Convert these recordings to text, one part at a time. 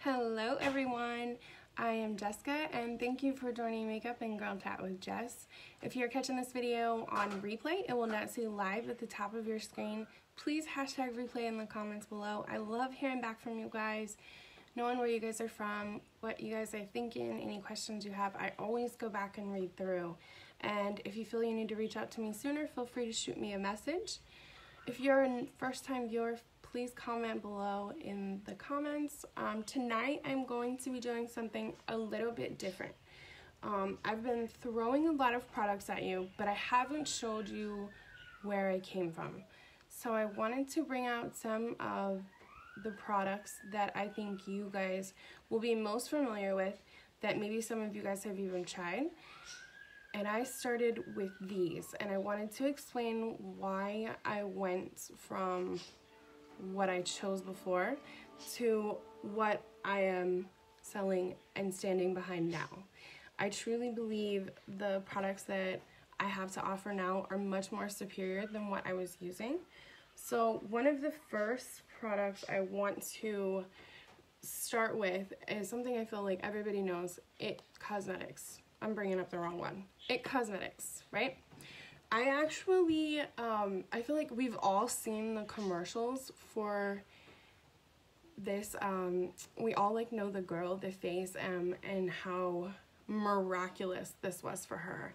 Hello everyone, I am Jessica and thank you for joining Makeup and Girl Chat with Jess. If you're catching this video on replay, it will not say live at the top of your screen. Please hashtag replay in the comments below. I love hearing back from you guys, knowing where you guys are from, what you guys are thinking, any questions you have. I always go back and read through. And if you feel you need to reach out to me sooner, feel free to shoot me a message. If you're a first-time viewer, please comment below in the comments. Tonight I'm going to be doing something a little bit different. I've been throwing a lot of products at you, but I haven't showed you where I came from. So I wanted to bring out some of the products that I think you guys will be most familiar with, that maybe some of you guys have even tried. And I started with these, and I wanted to explain why I went from what I chose before to what I am selling and standing behind now. I truly believe the products that I have to offer now are much more superior than what I was using. So one of the first products I want to start with is something I feel like everybody knows, IT Cosmetics. I'm bringing up the wrong one. IT Cosmetics, right? I actually, I feel like we've all seen the commercials for this. We all like know the girl, the face, and how miraculous this was for her.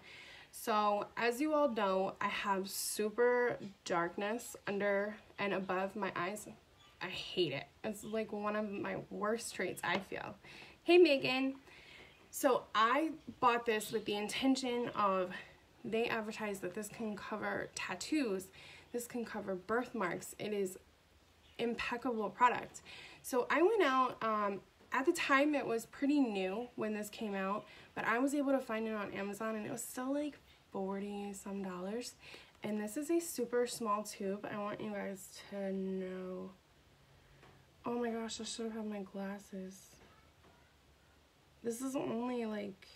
So as you all know, I have super darkness under and above my eyes. I hate it. It's like one of my worst traits, I feel. Hey Megan. So I bought this with the intention of, they advertise that this can cover tattoos, this can cover birthmarks. It is impeccable product. So I went out, at the time it was pretty new when this came out, but I was able to find it on Amazon and it was still like $40 some. And this is a super small tube. I want you guys to know. Oh my gosh, I should have had my glasses. This is only like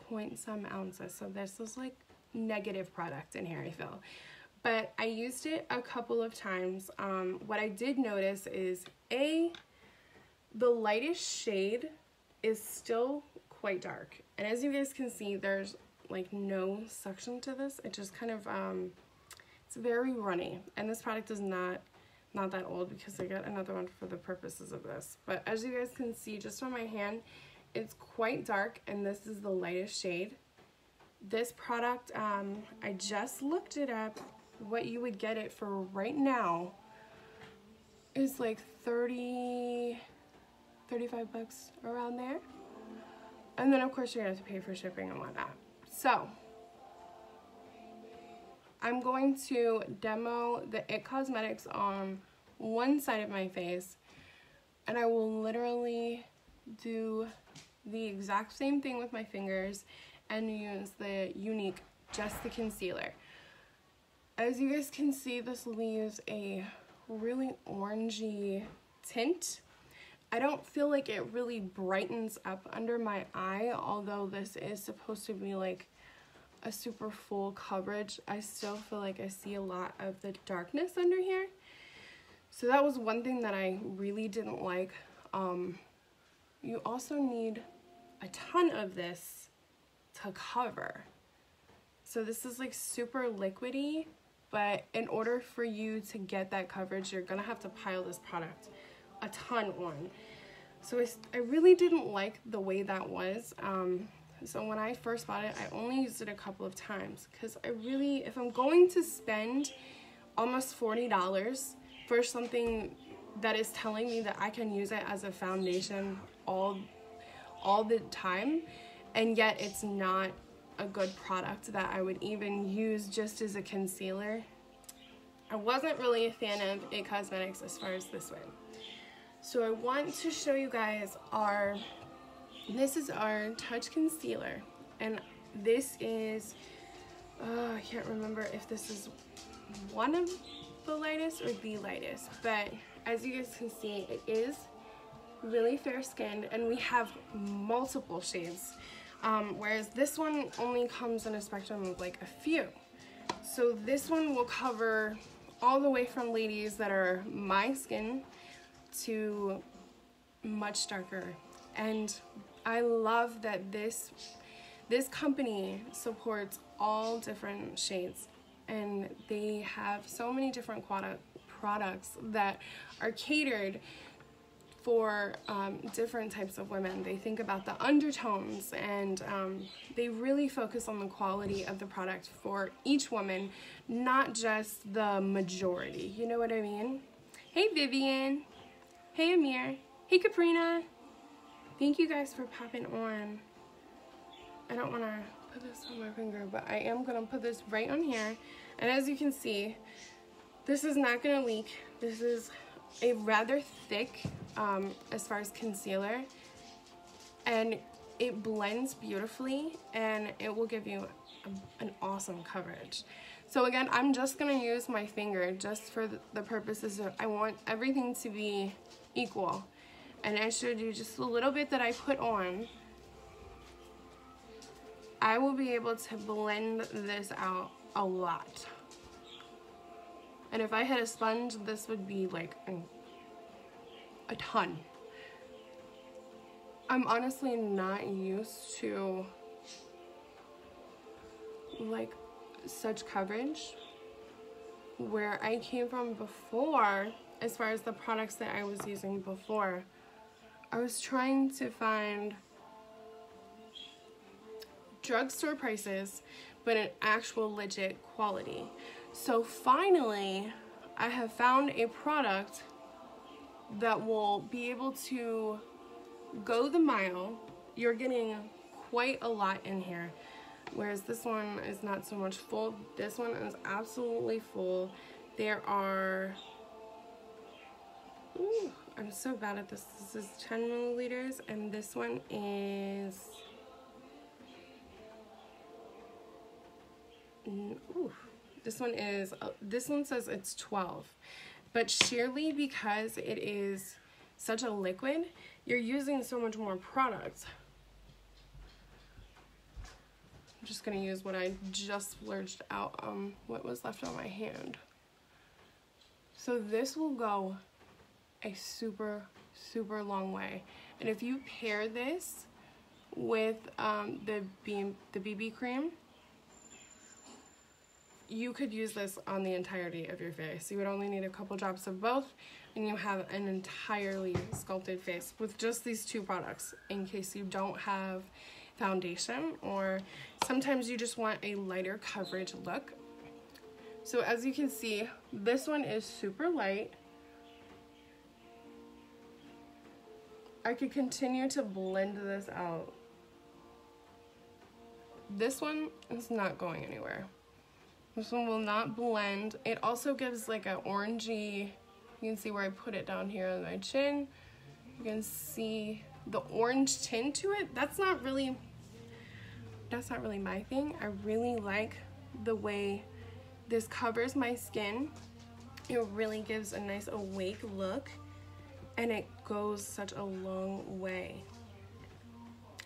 point some ounces, so this is like negative product in here, I feel. But I used it a couple of times. What I did notice is the lightest shade is still quite dark, and as you guys can see, there's like no suction to this. It just kind of it's very runny, and this product is not that old because I got another one for the purposes of this. But as you guys can see just on my hand, it's quite dark, and this is the lightest shade. This product, I just looked it up. What you would get it for right now is like 35 bucks around there. And then of course you're gonna have to pay for shipping and whatnot. So I'm going to demo the IT Cosmetics on one side of my face, and I will literally do the exact same thing with my fingers and use the Younique Just the Concealer. As you guys can see, this leaves a really orangey tint. I don't feel like it really brightens up under my eye, although this is supposed to be like a super full coverage. I still feel like I see a lot of the darkness under here. So that was one thing that I really didn't like. You also need a ton of this to cover. So this is like super liquidy, but in order for you to get that coverage, you're gonna have to pile this product a ton on. So I really didn't like the way that was. So when I first bought it, I only used it a couple of times because if I'm going to spend almost $40 for something that is telling me that I can use it as a foundation all the time, and yet it's not a good product that I would even use just as a concealer, I wasn't really a fan of IT Cosmetics as far as this went. So I want to show you guys this is our Touch Concealer, and this is, I can't remember if this is one of the lightest or the lightest, but as you guys can see, it is really fair skinned, and we have multiple shades, whereas this one only comes in a spectrum of like a few. So this one will cover all the way from ladies that are my skin to much darker. And I love that this company supports all different shades, and they have so many different products that are catered for different types of women. They think about the undertones, and they really focus on the quality of the product for each woman, not just the majority. You know what I mean? Hey Vivian. Hey Amir. Hey Caprina. Thank you guys for popping on. I don't want to put this on my finger, but I am going to put this right on here. And as you can see, this is not going to leak. This is a rather thick as far as concealer, and it blends beautifully, and it will give you an awesome coverage. So again, I'm just going to use my finger just for the purposes of, I want everything to be equal. And I showed you just a little bit that I put on. I will be able to blend this out a lot. And if I had a sponge, this would be like a ton. I'm honestly not used to like such coverage. Where I came from before, as far as the products that I was using before, I was trying to find drugstore prices, but an actual legit quality. So finally, I have found a product that will be able to go the mile. You're getting quite a lot in here, whereas this one is not so much full. This one is absolutely full. There are, ooh, I'm so bad at this. This is 10 milliliters, and this one is, ooh, this one says it's 12. But sheerly, because it is such a liquid, you're using so much more product. I'm just gonna use what I just splurged out, what was left on my hand. So this will go a super, super long way. And if you pair this with the BB cream, you could use this on the entirety of your face. You would only need a couple drops of both, and you have an entirely sculpted face with just these two products, in case you don't have foundation, or sometimes you just want a lighter coverage look. So as you can see, this one is super light. I could continue to blend this out. This one is not going anywhere. This one will not blend. It also gives like an orangey, you can see where I put it down here on my chin. You can see the orange tint to it. That's not really my thing. I really like the way this covers my skin. It really gives a nice awake look, and it goes such a long way.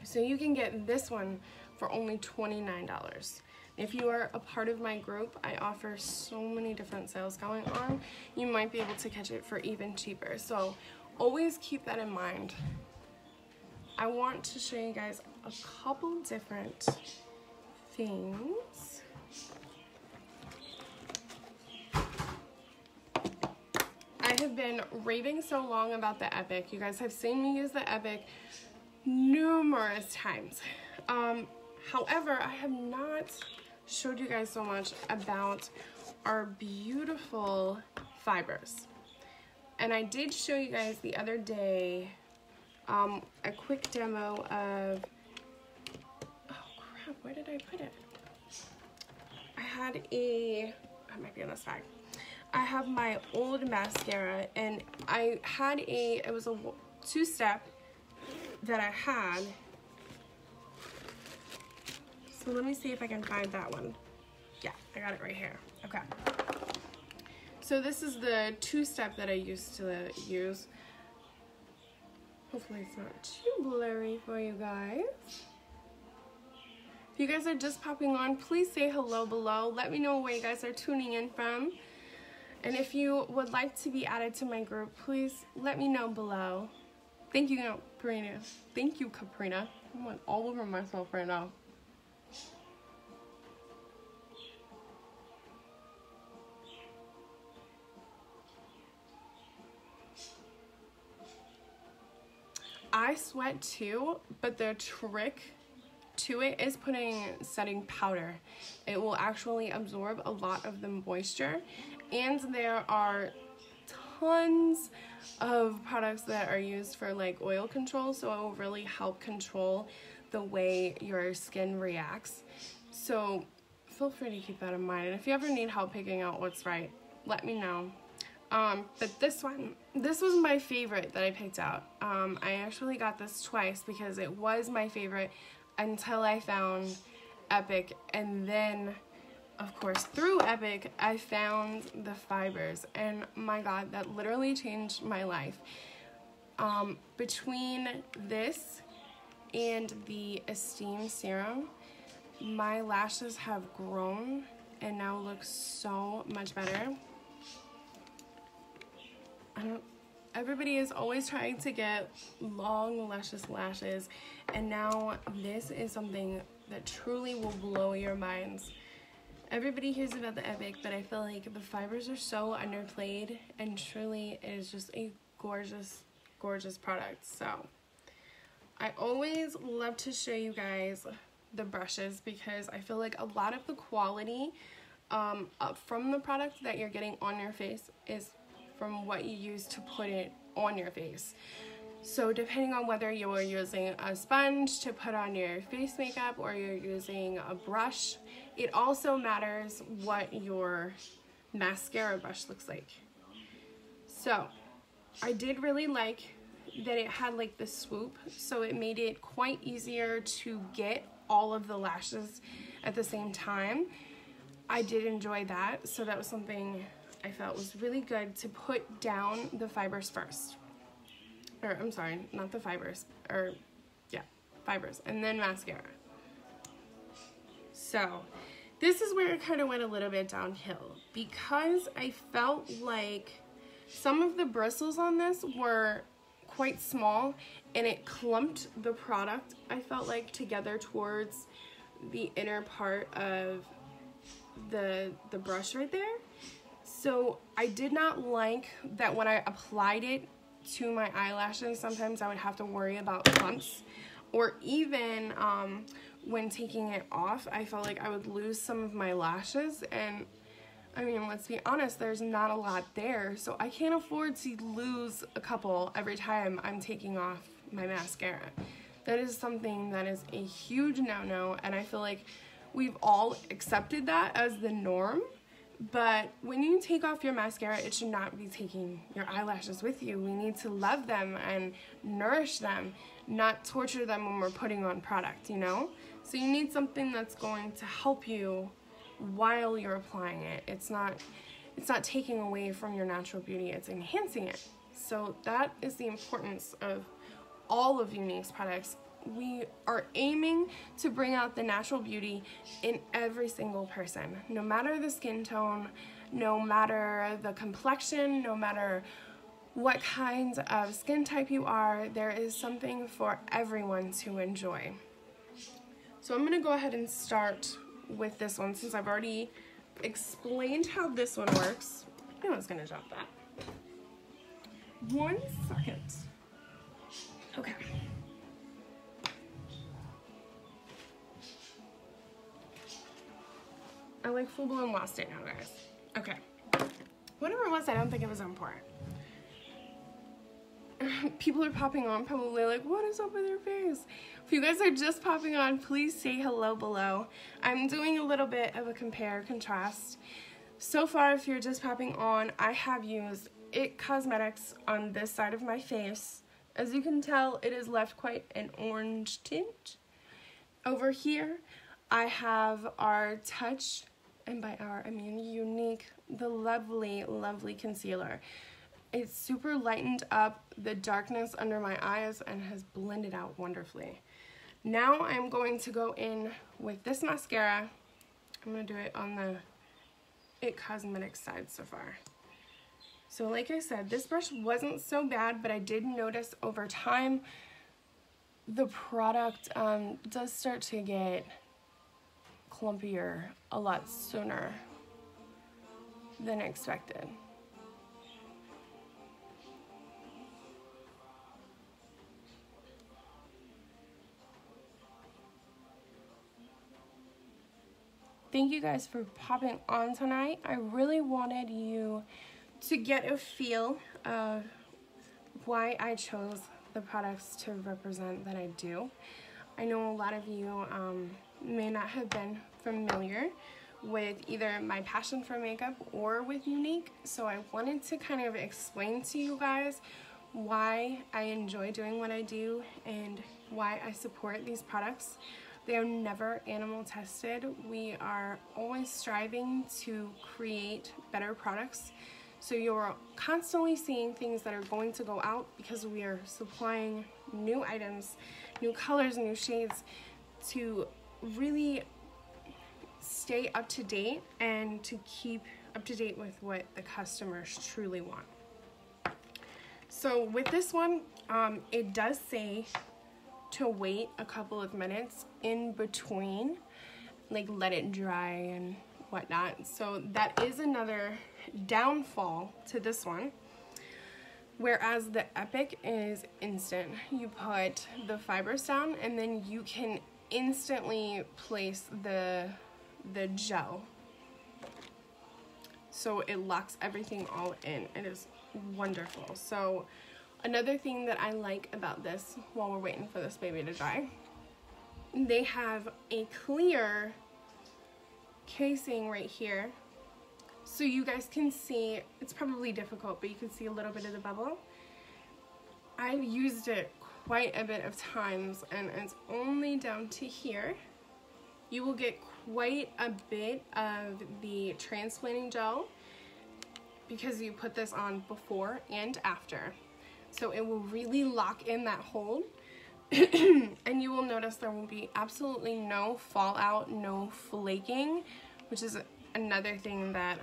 So you can get this one for only $29. If you are a part of my group, I offer so many different sales going on. You might be able to catch it for even cheaper. So always keep that in mind. I want to show you guys a couple different things. I have been raving so long about the Epic. You guys have seen me use the Epic numerous times. However, I have not showed you guys so much about our beautiful fibers. And I did show you guys the other day a quick demo of, oh crap, where did I put it? I had it might be on this side. I have my old mascara, and I had it was a two-step that I had. So let me see if I can find that one. Yeah, I got it right here. Okay. So this is the two-step that I used to use. Hopefully it's not too blurry for you guys. If you guys are just popping on, please say hello below. Let me know where you guys are tuning in from. And if you would like to be added to my group, please let me know below. Thank you, Kaprina. Thank you, Kaprina. I went all over myself right now. I sweat too, but the trick to it is putting setting powder. It will actually absorb a lot of the moisture, and there are tons of products that are used for like oil control, so it will really help control the way your skin reacts. So feel free to keep that in mind, and if you ever need help picking out what's right, let me know. But this was my favorite that I picked out. I actually got this twice because it was my favorite until I found Epic, and then of course through Epic I found the fibers, and my god, that literally changed my life. Between this and the Esteem Serum, my lashes have grown and now look so much better. Everybody is always trying to get long, luscious lashes, and now this is something that truly will blow your minds. Everybody hears about the Epic, but I feel like the fibers are so underplayed, and truly it is just a gorgeous, gorgeous product. So I always love to show you guys the brushes because I feel like a lot of the quality from the product that you're getting on your face is from what you use to put it on your face. So depending on whether you are using a sponge to put on your face makeup or you're using a brush, it also matters what your mascara brush looks like. So I did really like that it had like the swoop, so it made it quite easier to get all of the lashes at the same time. I did enjoy that, so that was something I felt was really good, to put down the fibers first. Or I'm sorry, not the fibers, or yeah, fibers, and then mascara. So this is where it kind of went a little bit downhill because I felt like some of the bristles on this were quite small and it clumped the product, I felt like, together towards the inner part of the brush right there. So I did not like that when I applied it to my eyelashes, sometimes I would have to worry about clumps, or even when taking it off, I felt like I would lose some of my lashes, and I mean, let's be honest, there's not a lot there, so I can't afford to lose a couple every time I'm taking off my mascara. That is something that is a huge no-no, and I feel like we've all accepted that as the norm. But when you take off your mascara, it should not be taking your eyelashes with you. We need to love them and nourish them, not torture them when we're putting on product, you know? So you need something that's going to help you while you're applying it. It's not taking away from your natural beauty, it's enhancing it. So that is the importance of all of Younique's products. We are aiming to bring out the natural beauty in every single person, no matter the skin tone, no matter the complexion, no matter what kind of skin type you are. There is something for everyone to enjoy. So I'm going to go ahead and start with this one since I've already explained how this one works. I was going to drop that. 1 second. Okay. I like full blown lost it now, guys. Okay. Whatever it was, I don't think it was important. People are popping on probably like, what is up with your face? If you guys are just popping on, please say hello below. I'm doing a little bit of a compare contrast. So far, if you're just popping on, I have used IT Cosmetics on this side of my face. As you can tell, it has left quite an orange tint. Over here, I have our Touch, and by our, I mean Younique, the lovely, lovely concealer. It's super lightened up the darkness under my eyes and has blended out wonderfully. Now I'm going to go in with this mascara. I'm going to do it on the IT Cosmetics side so far. So like I said, this brush wasn't so bad, but I did notice over time the product does start to get clumpier a lot sooner than expected. Thank you guys for popping on tonight. I really wanted you to get a feel of why I chose the products to represent that I do. I know a lot of you may not have been familiar with either my passion for makeup or with Younique, so I wanted to kind of explain to you guys why I enjoy doing what I do and why I support these products. They are never animal tested. We are always striving to create better products. So you're constantly seeing things that are going to go out because we are supplying new items, new colors, new shades to really stay up to date and to keep up to date with what the customers truly want. So with this one, it does say to wait a couple of minutes in between, like let it dry and whatnot. So that is another downfall to this one. Whereas the Epic is instant. You put the fibers down and then you can instantly place the gel. So it locks everything all in. It is wonderful. So another thing that I like about this, while we're waiting for this baby to dry, they have a clear casing right here. So you guys can see, it's probably difficult, but you can see a little bit of the bubble. I've used it quite a bit of times and it's only down to here. You will get quite a bit of the transplanting gel because you put this on before and after. So it will really lock in that hold. And you will notice there will be absolutely no fallout, no flaking, which is another thing that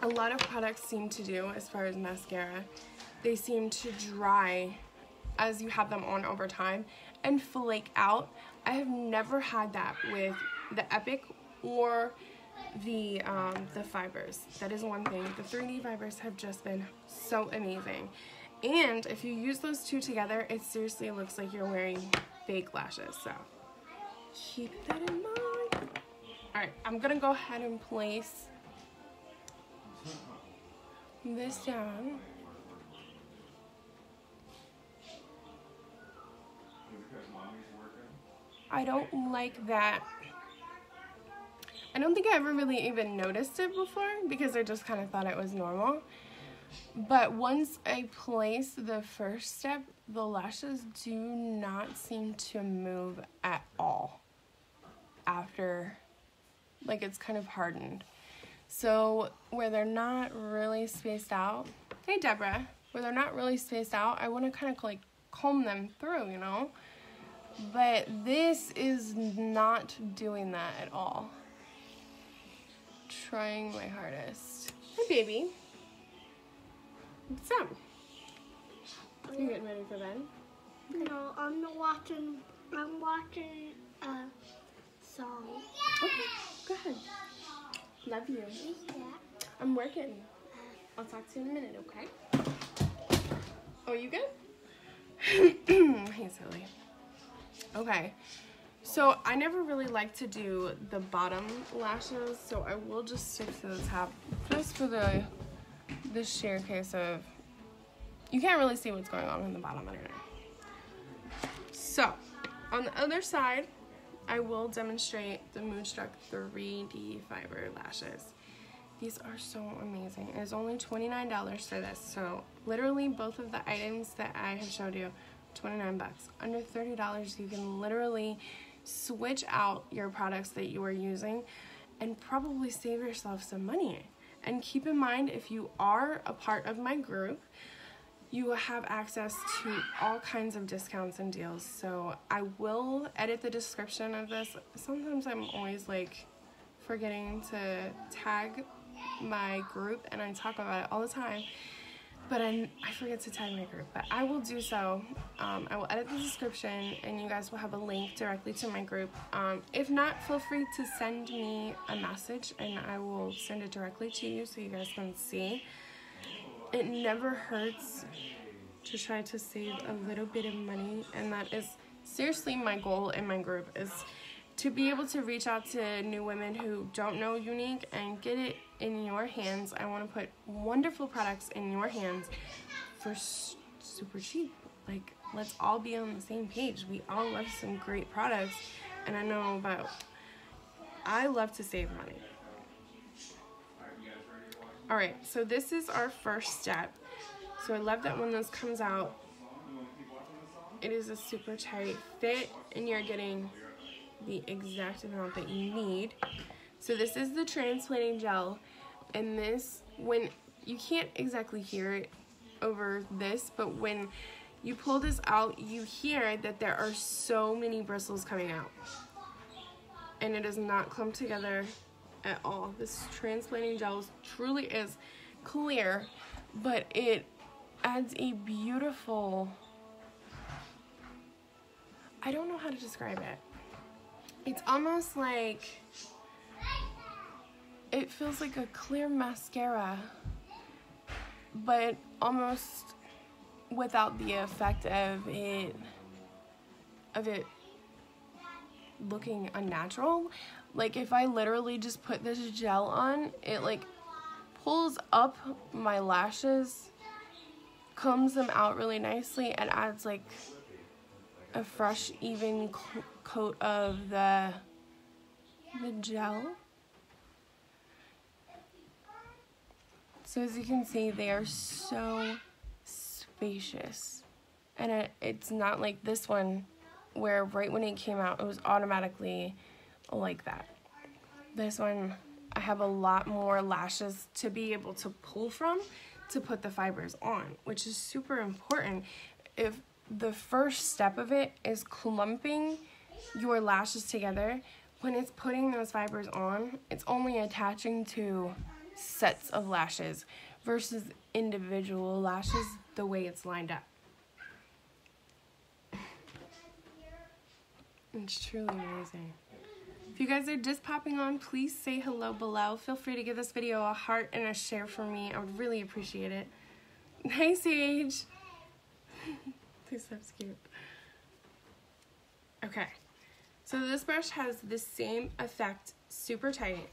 a lot of products seem to do as far as mascara. They seem to dry as you have them on over time and flake out. I have never had that with the Epic or the fibers. That is one thing. The 3D fibers have just been so amazing. And if you use those two together, it seriously looks like you're wearing fake lashes. So keep that in mind. Alright, I'm gonna go ahead and place this down. I don't like that. I don't think I ever really even noticed it before because I just kind of thought it was normal. But once I place the first step, the lashes do not seem to move at all after, like it's kind of hardened. So where they're not really spaced out, hey Deborah, where they're not really spaced out, I want to kind of like comb them through, you know? But this is not doing that at all. Trying my hardest. Hey baby. What's up? You getting ready for bed? No, I'm watching a song. Okay, go ahead. Love you. Yeah. I'm working. I'll talk to you in a minute, okay? Oh, you good? Hey, silly. Okay, so I never really like to do the bottom lashes, so I will just stick to the top just for the sheer case of you can't really see what's going on in the bottom anyway. So on the other side, I will demonstrate the Moonstruck 3D fiber lashes. These are so amazing. It is only $29 for this, so literally both of the items that I have showed you, 29 bucks. Under $30, you can literally switch out your products that you are using and probably save yourself some money. And keep in mind, if you are a part of my group, you will have access to all kinds of discounts and deals. So I will edit the description of this. Sometimes I'm always like forgetting to tag my group and I talk about it all the time, but I forget to tag my group, but I will do so. I will edit the description and you guys will have a link directly to my group. If not, feel free to send me a message and I will send it directly to you so you guys can see. It never hurts to try to save a little bit of money, and that is seriously my goal in my group, is to be able to reach out to new women who don't know Younique and get it in your hands. I want to put wonderful products in your hands for super cheap. Like, let's all be on the same page. We all love some great products, and I love to save money. Alright, so this is our first step. So I love that when this comes out, it is a super tight fit and you're getting the exact amount that you need. So this is the transplanting gel, and this, when you can't exactly hear it over this, but when you pull this out, you hear that there are so many bristles coming out, and it does not clump together at all. This transplanting gel truly is clear, but it adds a beautiful, I don't know how to describe it. It's almost like, it feels like a clear mascara, but almost without the effect of it looking unnatural. Like, if I literally just put this gel on, it like pulls up my lashes, combs them out really nicely, and adds like a fresh, even coat of the gel. So as you can see, they are so spacious, and it's not like this one where right when it came out it was automatically like that. This one, I have a lot more lashes to be able to pull from to put the fibers on, which is super important. If the first step of it is clumping your lashes together, when it's putting those fibers on, it's only attaching to sets of lashes versus individual lashes the way it's lined up. It's truly amazing. If you guys are just popping on, please say hello below. Feel free to give this video a heart and a share for me. I would really appreciate it. Hi, Sage. Please, that's cute. Okay, so this brush has the same effect, super tight,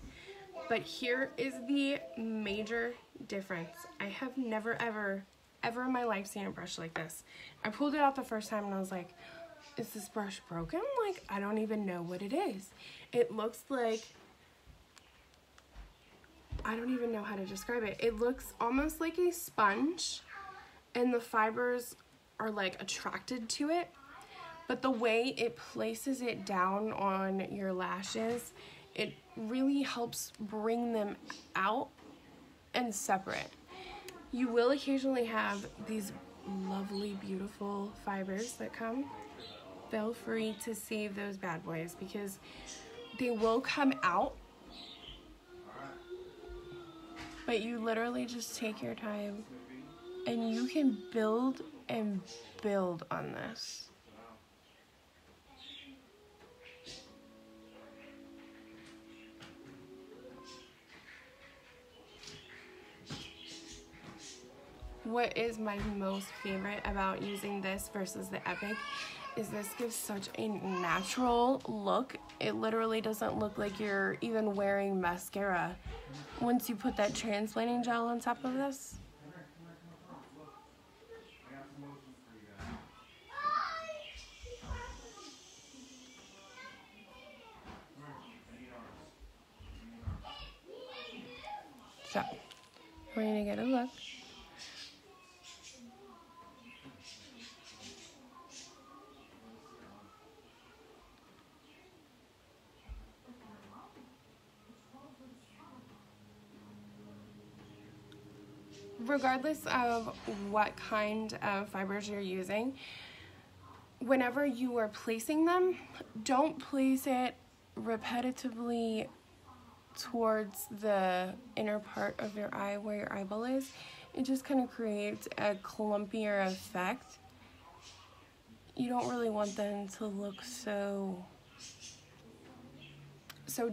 but here is the major difference. I have never, ever in my life seen a brush like this. I pulled it out the first time and I was like, is this brush broken? Like, I don't even know what it is. It looks like, I don't even know how to describe it. It looks almost like a sponge, and the fibers are like attracted to it, but the way it places it down on your lashes, it really helps bring them out and separate. You will occasionally have these lovely, beautiful fibers that come. Feel free to save those bad boys because they will come out, but you literally just take your time and you can build and build on this. What is my most favorite about using this versus the Epic is this gives such a natural look. It literally doesn't look like you're even wearing mascara once you put that transplanting gel on top of this. So, we're gonna get a look. Regardless of what kind of fibers you're using, whenever you are placing them, don't place it repetitively towards the inner part of your eye where your eyeball is, it just kind of creates a clumpier effect. You don't really want them to look so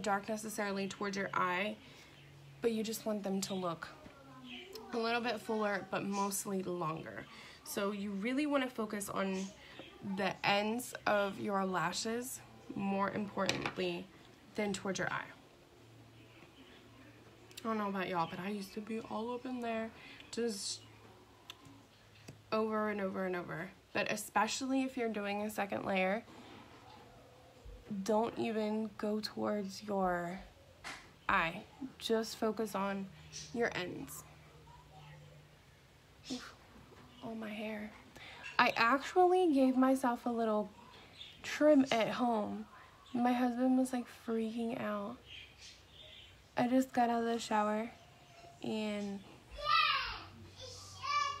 dark necessarily towards your eye, but you just want them to look a little bit fuller, but mostly longer. So you really want to focus on the ends of your lashes more importantly than towards your eye. I don't know about y'all, but I used to be all up in there, just over and over and over. But especially if you're doing a second layer, don't even go towards your eye. Just focus on your ends. Oof. Oh, my hair. I actually gave myself a little trim at home. My husband was like freaking out. I just got out of the shower, and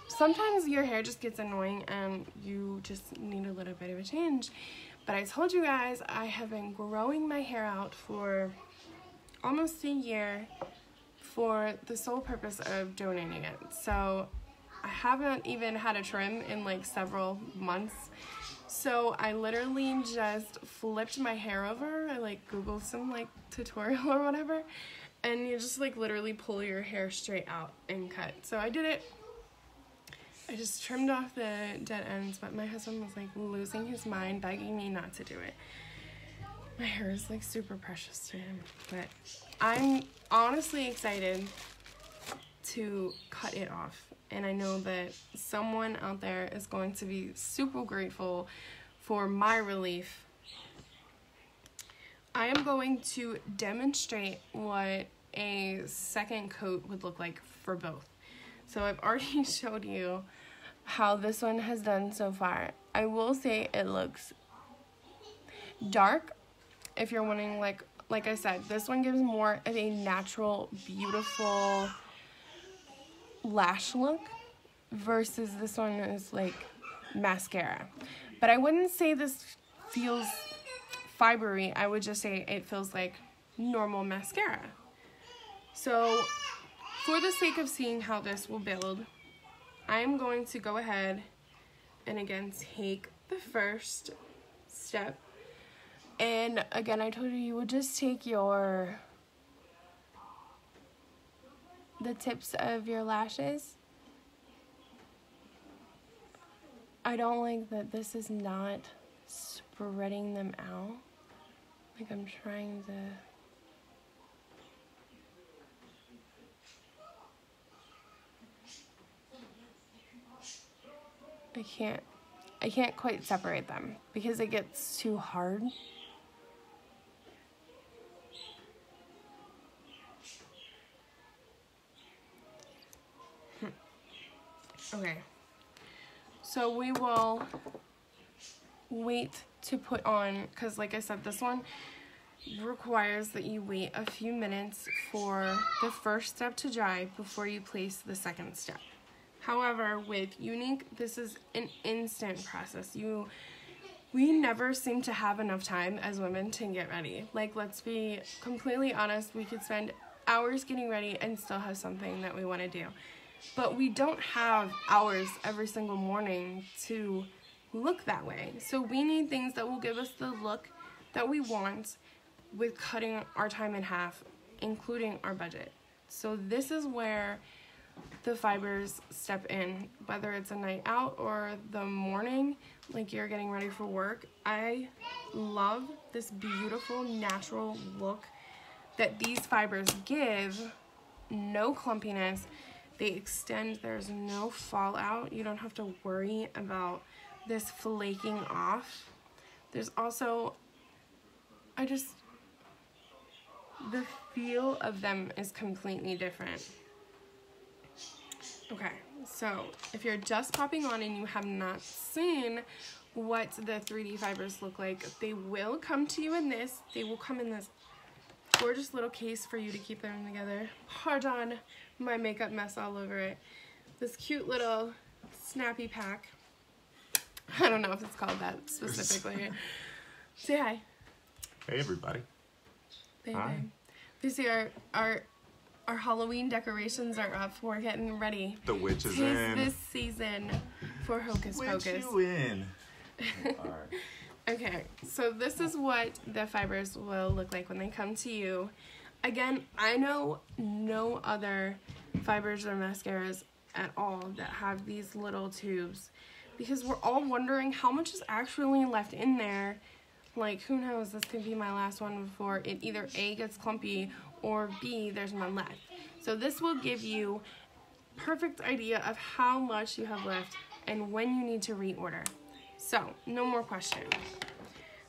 sometimes your hair just gets annoying and you just need a little bit of a change. But I told you guys I have been growing my hair out for almost a year for the sole purpose of donating it. So I haven't even had a trim in like several months. So I literally just flipped my hair over. I like Googled some like tutorial or whatever, and you just like literally pull your hair straight out and cut. So I did it. I just trimmed off the dead ends, but my husband was like losing his mind, begging me not to do it. My hair is like super precious to him, but I'm honestly excited to cut it off. And I know that someone out there is going to be super grateful for my relief. I am going to demonstrate what a second coat would look like for both. So I've already showed you how this one has done so far. I will say it looks dark. If you're wanting, like I said, this one gives more of a natural, beautiful lash look versus this one is like mascara. But I wouldn't say this feels fibery. I would just say it feels like normal mascara. So for the sake of seeing how this will build, I'm going to go ahead and again take the first step. And again, I told you you would just take the tips of your lashes. I don't like that this is not spreading them out. Like I'm trying to... I can't quite separate them because it gets too hard. Okay, so we will wait to put on, because like I said, this one requires that you wait a few minutes for the first step to dry before you place the second step. However, with Younique, this is an instant process. We never seem to have enough time as women to get ready. Like, let's be completely honest, we could spend hours getting ready and still have something that we want to do. But we don't have hours every single morning to look that way. So we need things that will give us the look that we want with cutting our time in half, including our budget. So this is where the fibers step in, whether it's a night out or the morning, like you're getting ready for work. I love this beautiful natural look that these fibers give. No clumpiness. They extend, there's no fallout. You don't have to worry about this flaking off. There's also, the feel of them is completely different. Okay, so if you're just popping on and you have not seen what the 3D fibers look like, they will come to you in this. They will come in this gorgeous little case for you to keep them together. Pardon my makeup mess all over it. This cute little snappy pack. I don't know if it's called that specifically. Say hi. Hey everybody. Baby. Hi. You see our Halloween decorations are up. We're getting ready. The witch is Tis in. this season for Hocus Pocus. Witch you in. Alright. Okay, so this is what the fibers will look like when they come to you. Again, I know no other fibers or mascaras at all that have these little tubes, because we're all wondering how much is actually left in there. Like, who knows, this could be my last one before it either A, gets clumpy, or B, there's none left. So this will give you perfect idea of how much you have left and when you need to reorder. So, no more questions.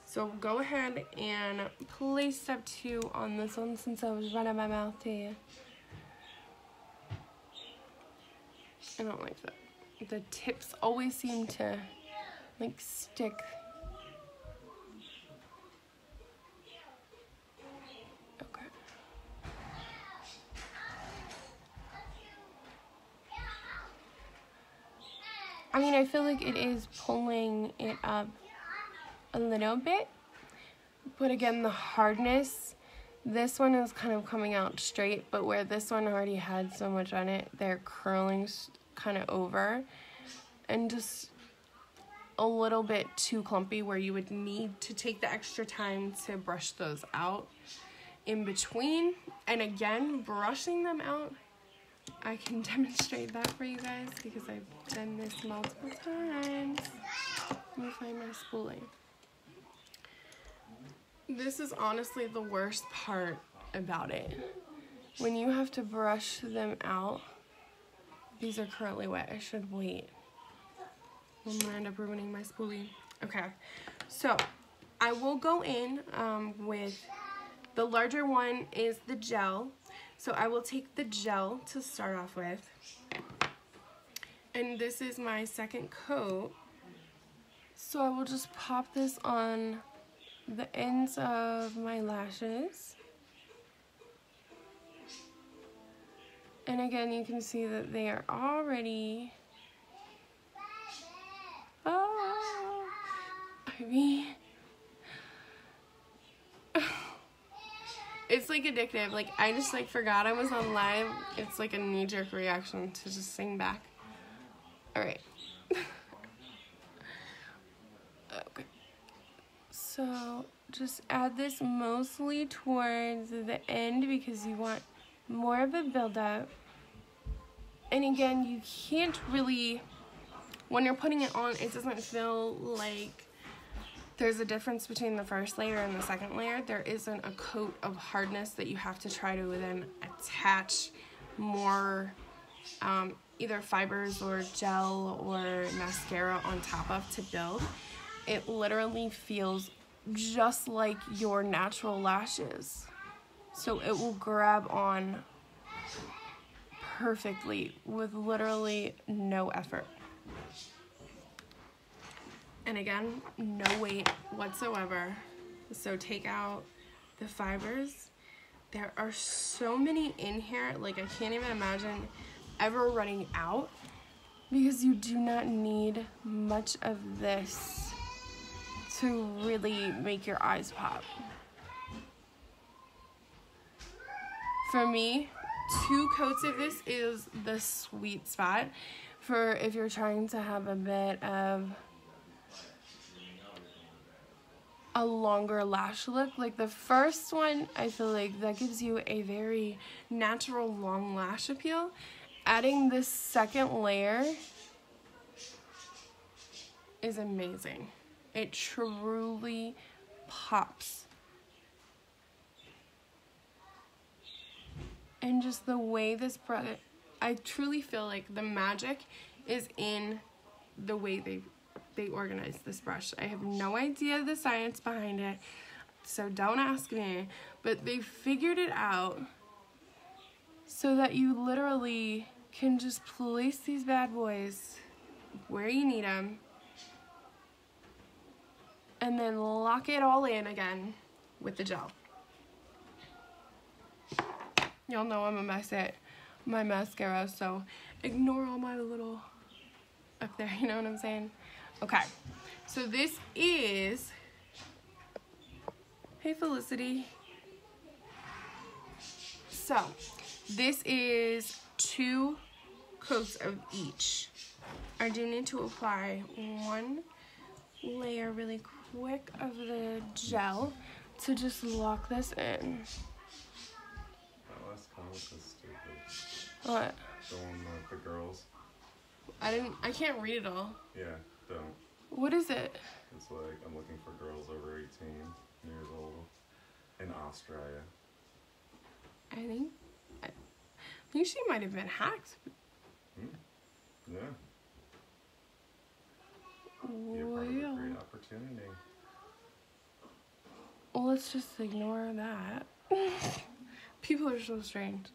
So go ahead and place step 2 on this one, since I was running my mouth to you. I don't like that. The tips always seem to, like, stick. Okay. I mean, I feel like it is pulling it up a little bit, but again, the hardness, this one is kind of coming out straight, but where this one already had so much on it, they're curling kind of over and just a little bit too clumpy, where you would need to take the extra time to brush those out in between. And again, brushing them out, I can demonstrate that for you guys because I've done this multiple times. Let me find my spoolie. This is honestly the worst part about it. When you have to brush them out, these are currently wet. I should wait. I'm gonna end up ruining my spoolie. Okay, so I will go in with the larger one is the gel. So I will take the gel to start off with. And this is my second coat. So I will just pop this on the ends of my lashes. And again, you can see that they are already, it's like addictive. Like, I just like forgot I was on live. It's like a knee-jerk reaction to just sing back. Alright. Okay. So just add this mostly towards the end because you want more of a buildup. And again, you can't really, when you're putting it on, it doesn't feel like there's a difference between the first layer and the second layer. There isn't a coat of hardness that you have to try to then attach more either fibers or gel or mascara on top of to build. It literally feels just like your natural lashes. So it will grab on perfectly with literally no effort. And again, no weight whatsoever. So take out the fibers. There are so many in here, like I can't even imagine ever running out, because you do not need much of this to really make your eyes pop. For me, 2 coats of this is the sweet spot for if you're trying to have a bit of a longer lash look. Like the first one, I feel like that gives you a very natural long lash appeal. Adding this second layer is amazing. It truly pops. And just the way this product, I truly feel like the magic is in the way they organize this brush. I have no idea the science behind it, so don't ask me, but they figured it out so that you literally can just place these bad boys where you need them and then lock it all in again with the gel. Y'all know I'm a mess at my mascara, so ignore all my little up there, you know what I'm saying? Okay, so this is, hey Felicity, So this is 2 coats of each. I do need to apply 1 layer really quick of the gel to just lock this in. That last comment is stupid. What? The one with the girls. I can't read it all. Yeah, don't. What is it? It's like, I'm looking for girls over 18 years old in Australia. I think she might have been hacked. Yeah. Be a part of a Well, great opportunity. let's just ignore that. People are so strange.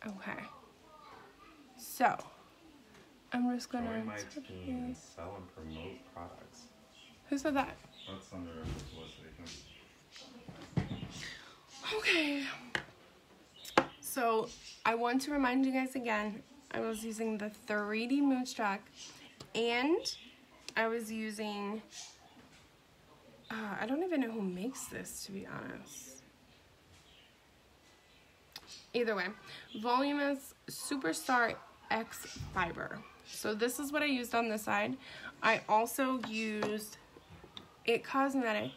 Okay. So, I'm just gonna... Join my team and sell and promote products. Who said that? That's under publicity. Okay. So, I want to remind you guys again, I was using the 3D Moonstruck, and I was using, I don't even know who makes this, to be honest. Either way, Voluminous Superstar X Fiber. So this is what I used on this side. I also used It Cosmetic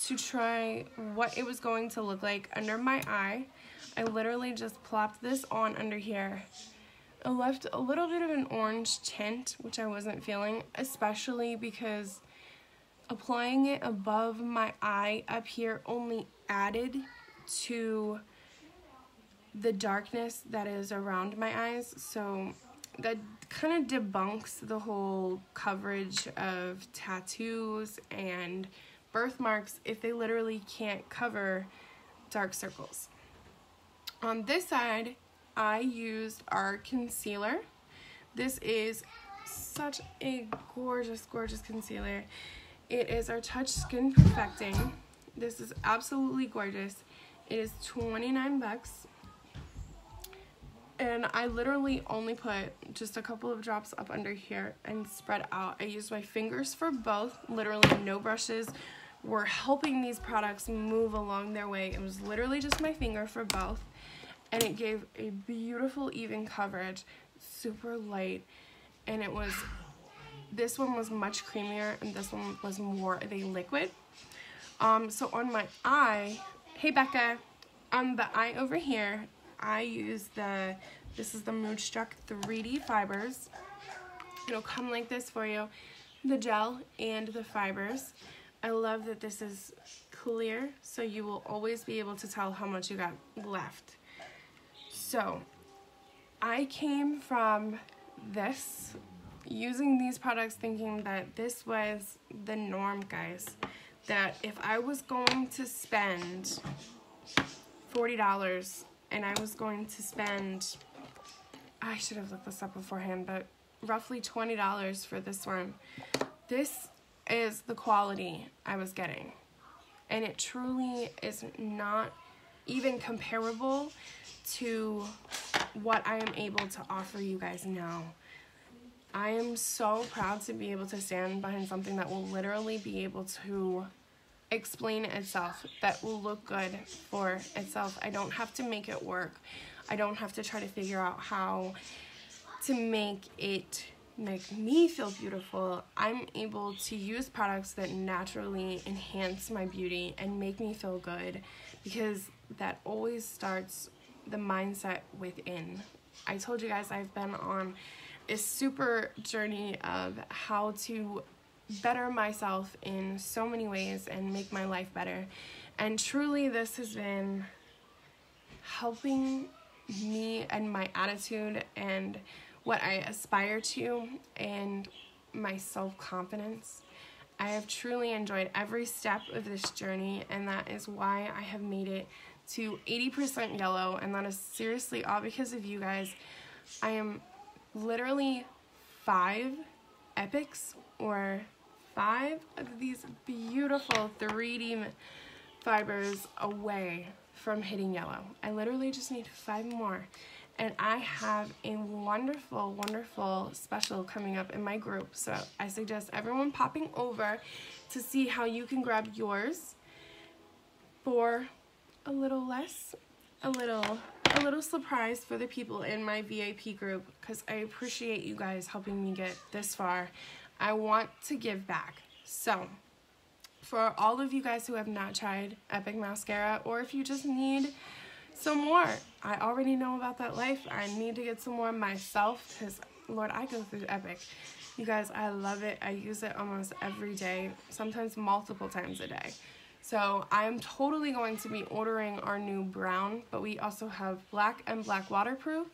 to try what it was going to look like under my eye. I literally just plopped this on under here. It left a little bit of an orange tint, which I wasn't feeling, especially because applying it above my eye up here only added to the darkness that is around my eyes. So that kind of debunks the whole coverage of tattoos and birthmarks if they literally can't cover dark circles. On this side, I used our concealer. This is such a gorgeous, gorgeous concealer. It is our Touch Skin Perfecting. This is absolutely gorgeous. It is 29 bucks. And I literally only put just a couple of drops up under here and spread out. I used my fingers for both. Literally no brushes were helping these products move along their way. It was literally just my finger for both. And it gave a beautiful even coverage, super light. And it was, this one was much creamier and this one was more of a liquid. So on my eye, hey Becca, on the eye over here, I use this is the Moonstruck 3D Fibers. It'll come like this for you, the gel and the fibers. I love that this is clear, so you will always be able to tell how much you got left. So, I came from this, using these products thinking that this was the norm, guys. That if I was going to spend $40 and I was going to spend, I should have looked this up beforehand, but roughly $20 for this one. This is the quality I was getting. And it truly is not even comparable to what I am able to offer you guys now. I am so proud to be able to stand behind something that will literally be able to explain itself, that will look good for itself. I don't have to make it work. I don't have to try to figure out how to make it make me feel beautiful. I'm able to use products that naturally enhance my beauty and make me feel good, because that always starts the mindset within. I told you guys I've been on a super journey of how to better myself in so many ways and make my life better, and truly this has been helping me and my attitude and what I aspire to and my self-confidence. I have truly enjoyed every step of this journey, and that is why I have made it to 80% yellow, and that is seriously all because of you guys. I am literally 5 epics or 5 of these beautiful 3D fibers away from hitting yellow. I literally just need 5 more. And I have a wonderful, wonderful special coming up in my group. So I suggest everyone popping over to see how you can grab yours for a little surprise for the people in my VIP group, because I appreciate you guys helping me get this far. I want to give back. So for all of you guys who have not tried Epic Mascara, or if you just need some more, I already know about that life. I need to get some more myself, because Lord, I go through Epic. You guys, I love it. I use it almost every day, sometimes multiple times a day. So I'm totally going to be ordering our new brown, but we also have black and black waterproof.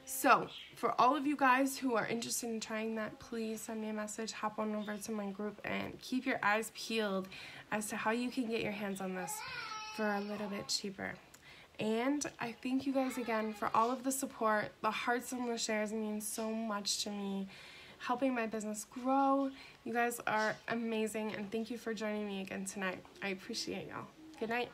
So for all of you guys who are interested in trying that, please send me a message, hop on over to my group, and keep your eyes peeled as to how you can get your hands on this for a little bit cheaper. And I thank you guys again for all of the support. The hearts and the shares mean so much to me, helping my business grow. You guys are amazing, and thank you for joining me again tonight. I appreciate y'all. Good night.